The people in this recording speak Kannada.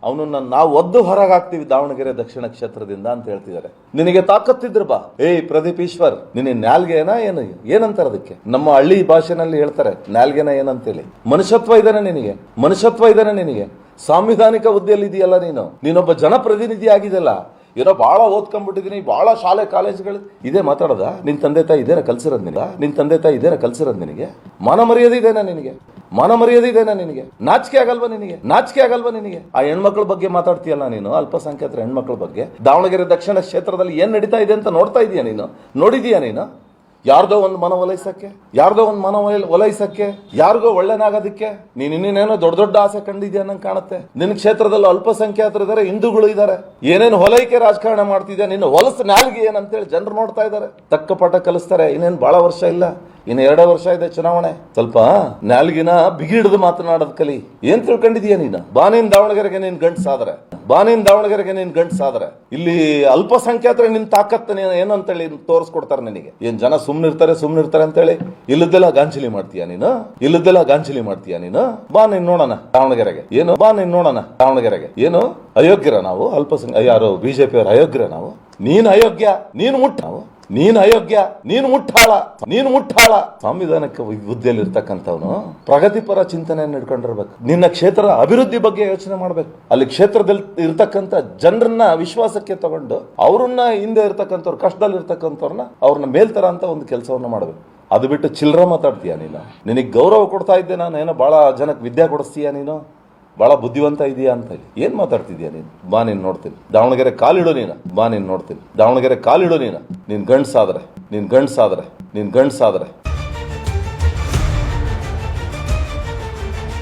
ಅವನನ್ನ ನಾವು ಒದ್ದು ಹೊರಗಾಗ್ತೀವಿ ದಾವಣಗೆರೆ ದಕ್ಷಿಣ ಕ್ಷೇತ್ರದಿಂದ ಅಂತ ಹೇಳ್ತಿದ್ದಾರೆ. ನಿನಗೆ ತಾಕತ್ತಿದ್ರು ಬಾ. ಪ್ರದೀಪ್ ಈಶ್ವರ್, ನಿನ್ನ ನಾಲ್ಗೆನ ಏನು ಏನಂತಾರ ಅದಕ್ಕೆ? ನಮ್ಮ ಹಳ್ಳಿ ಭಾಷೆನಲ್ಲಿ ಹೇಳ್ತಾರೆ ನಾಲ್ಗೆನ ಏನಂತೇಳಿ. ಮನುಷ್ಯತ್ವ ಇದಾನೆ ನಿನಗೆ, ಮನುಷ್ಯತ್ವ ಇದಾನೆ ನಿನಗೆ. ಸಾಂವಿಧಾನಿಕ ಹುದ್ದೆಯಲ್ಲಿ ಇದೆಯಲ್ಲ ನೀನೊಬ್ಬ ಜನಪ್ರತಿನಿಧಿ ಆಗಿದೆಯಲ್ಲ. ಏನೋ ಬಹಳ ಓದ್ಕೊಂಡ್ಬಿಟ್ಟಿದೀನಿ, ಬಹಳ ಶಾಲೆ ಕಾಲೇಜುಗಳು ಇದೇ ಮಾತಾಡೋದ? ನಿನ್ ತಂದೆ ತಾಯಿ ಇದೇನ ಕಲ್ಸಿರೋದ್ ನಿನಗೆ? ನಿನ್ ತಂದೆ ತಾಯಿ ಇದೇನ ಕಲ್ಸಿರೋದ್ ನಿನಗೆ? ಮಾನ ಮರ್ಯಾದೆ ಇದೇನಾ ನಿನಗೆ? ಮಾನ ಮರ್ಯಾದೆ ಇದೇನಾ ನಿನಗೆ? ನಾಚಿಕೆ ಆಗಲ್ವಾ ನಿನಗೆ? ನಾಚಿಕೆ ಆಗಲ್ವಾ ನಿನಗೆ? ಆ ಹೆಣ್ಮಕ್ಳ ಬಗ್ಗೆ ಮಾತಾಡ್ತೀಯಲ್ಲ ನೀನು, ಅಲ್ಪಸಂಖ್ಯಾತರ ಹೆಣ್ಮಕ್ಳ ಬಗ್ಗೆ. ದಾವಣಗೆರೆ ದಕ್ಷಿಣ ಕ್ಷೇತ್ರದಲ್ಲಿ ಏನ್ ನಡೀತಾ ಇದೆ ಅಂತ ನೋಡ್ತಾ ಇದೀಯ ನೀನು? ನೋಡಿದೀಯ ನೀನು? ಯಾರ್ದೋ ಒಂದು ಮನ ಒಲೈಸಕ್ಕೆ, ಯಾರ್ದೋ ಒಂದು ಮನ ಒಲೈಸಕ್ಕೆ, ಯಾರಿಗೋ ಒಳ್ಳೆನಾಗೋದಕ್ಕೆ ನೀನ್ ಇನ್ನೇನೋ ದೊಡ್ಡ ದೊಡ್ಡ ಆಸೆ ಕಂಡಿದ್ಯಾ ಅನ್ನಂಗೆ ಕಾಣುತ್ತೆ. ನಿನ್ನ ಕ್ಷೇತ್ರದಲ್ಲಿ ಅಲ್ಪಸಂಖ್ಯಾತರು ಇದಾರೆ, ಹಿಂದೂಗಳು ಇದಾರೆ. ಏನೇನು ಹೊಲೈಕೆ ರಾಜಕಾರಣ ಮಾಡ್ತಿದ್ಯಾ ನಿನ್ನ ಹೊಲಸು ನಾಲ್ಗೆ ಏನಂತೇಳಿ ಜನರು ನೋಡ್ತಾ ಇದಾರೆ. ತಕ್ಕ ಪಾಠ ಕಲಿಸ್ತಾರೆ. ಇನ್ನೇನು ಬಹಳ ವರ್ಷ ಇಲ್ಲ, ಇನ್ನು 2 ವರ್ಷ ಇದೆ ಚುನಾವಣೆ. ಸ್ವಲ್ಪ ನಾಲ್ಗಿನ ಬಿಗಿಡಿದು ಮಾತನಾಡೋದ್ ಕಲಿ. ಏನ್ ತಿಳ್ಕೊಂಡಿದೀಯ ನೀನು? ಬಾನಿನ್ ದಾವಣಗೆರೆಗೆ ನೀನ್ ಗಂಟ್ಸಾದ್ರೆ, ಬಾನಿನ್ ದಾವಣಗೆರೆಗೆ ನೀನ್ ಗಂಟ್ಸಾದ್ರೆ ಇಲ್ಲಿ ಅಲ್ಪಸಂಖ್ಯಾತರ ನಿನ್ ತಾಕತ್ ಏನು ಅಂತೇಳಿ ತೋರಿಸ್ಕೊಡ್ತಾರೆ ನಿನಗೆ. ಏನ್ ಜನ ಸುಮ್ನಿರ್ತಾರೆ ಅಂತೇಳಿ ಇಲ್ಲದೆಲ್ಲ ಗಾಂಚಲಿ ಮಾಡ್ತೀಯ ನೀನು? ಇಲ್ಲದೆಲ್ಲ ಗಾಂಚಲಿ ಮಾಡ್ತೀಯ ನೀನು? ಬಾ ನೀನ್ ನೋಡೋಣ ದಾವಣಗೆರೆಗೆ. ಏನು? ಬಾ ನೀನ್ ನೋಡೋಣ ದಾವಣಗೆರೆಗೆ. ಏನು ಅಯೋಗ್ಯರ ನಾವು? ಯಾರು ಬಿಜೆಪಿ ಅವರು ಅಯೋಗ್ಯರ ನಾವು? ನೀನ್ ಅಯೋಗ್ಯ, ನೀನ್ ಮುಟ್ಟ ನಾವು. ನೀನ್ ಅಯೋಗ್ಯ, ನೀನ್ ಮುಟ್ಟಾಳ, ನೀನ್ ಮುಟ್ಟಾಳ. ಸಂವಿಧಾನಕ್ಕೆ ಹುದ್ದೆಯಲ್ಲಿ ಇರ್ತಕ್ಕಂಥವನು ಪ್ರಗತಿಪರ ಚಿಂತನೆಯನ್ನು ಇಟ್ಕೊಂಡಿರ್ಬೇಕು. ನಿನ್ನ ಕ್ಷೇತ್ರ ಅಭಿವೃದ್ಧಿ ಬಗ್ಗೆ ಯೋಚನೆ ಮಾಡ್ಬೇಕು. ಅಲ್ಲಿ ಕ್ಷೇತ್ರದಲ್ಲಿ ಇರ್ತಕ್ಕಂಥ ಜನರನ್ನ ವಿಶ್ವಾಸಕ್ಕೆ ತಗೊಂಡು ಅವ್ರನ್ನ ಹಿಂದೆ ಇರ್ತಕ್ಕಂಥವ್ರು, ಕಷ್ಟದಲ್ಲಿ ಇರ್ತಕ್ಕಂಥವ್ರನ್ನ ಅವ್ರನ್ನ ಮೇಲ್ತರ ಅಂತ ಒಂದು ಕೆಲಸವನ್ನ ಮಾಡ್ಬೇಕು. ಅದು ಬಿಟ್ಟು ಚಿಲ್ಲರ ಮಾತಾಡ್ತೀಯ ನೀನು. ನಿನಗೆ ಗೌರವ ಕೊಡ್ತಾ ಇದ್ದೆ ನಾನು, ಏನೋ ಬಹಳ ಜನಕ್ಕೆ ವಿದ್ಯೆ ಕೊಡಿಸ್ತೀಯ ನೀನು, ಬಹಳ ಬುದ್ಧಿವಂತ ಇದೆಯಾ ಅಂತ ಏನ್ ಮಾತಾಡ್ತಿದ್ಯಾ ನೀನು? ಬಾ ನೀನ್ ನೋಡ್ತೀನಿ ದಾವಣಗೆರೆ ಕಾಲಿಡು ನೀನು. ಬಾ ನೀನ್ ನೋಡ್ತೀನಿ ದಾವಣಗೆರೆ ಕಾಲಿಡು ನೀನು. ನೀನ್ ಗಂಡ್ಸಾದ್ರೆ, ನೀನ್ ಗಂಡ್ಸಾದ್ರೆ, ನೀನ್ ಗಂಡ್ಸಾದ್ರೆ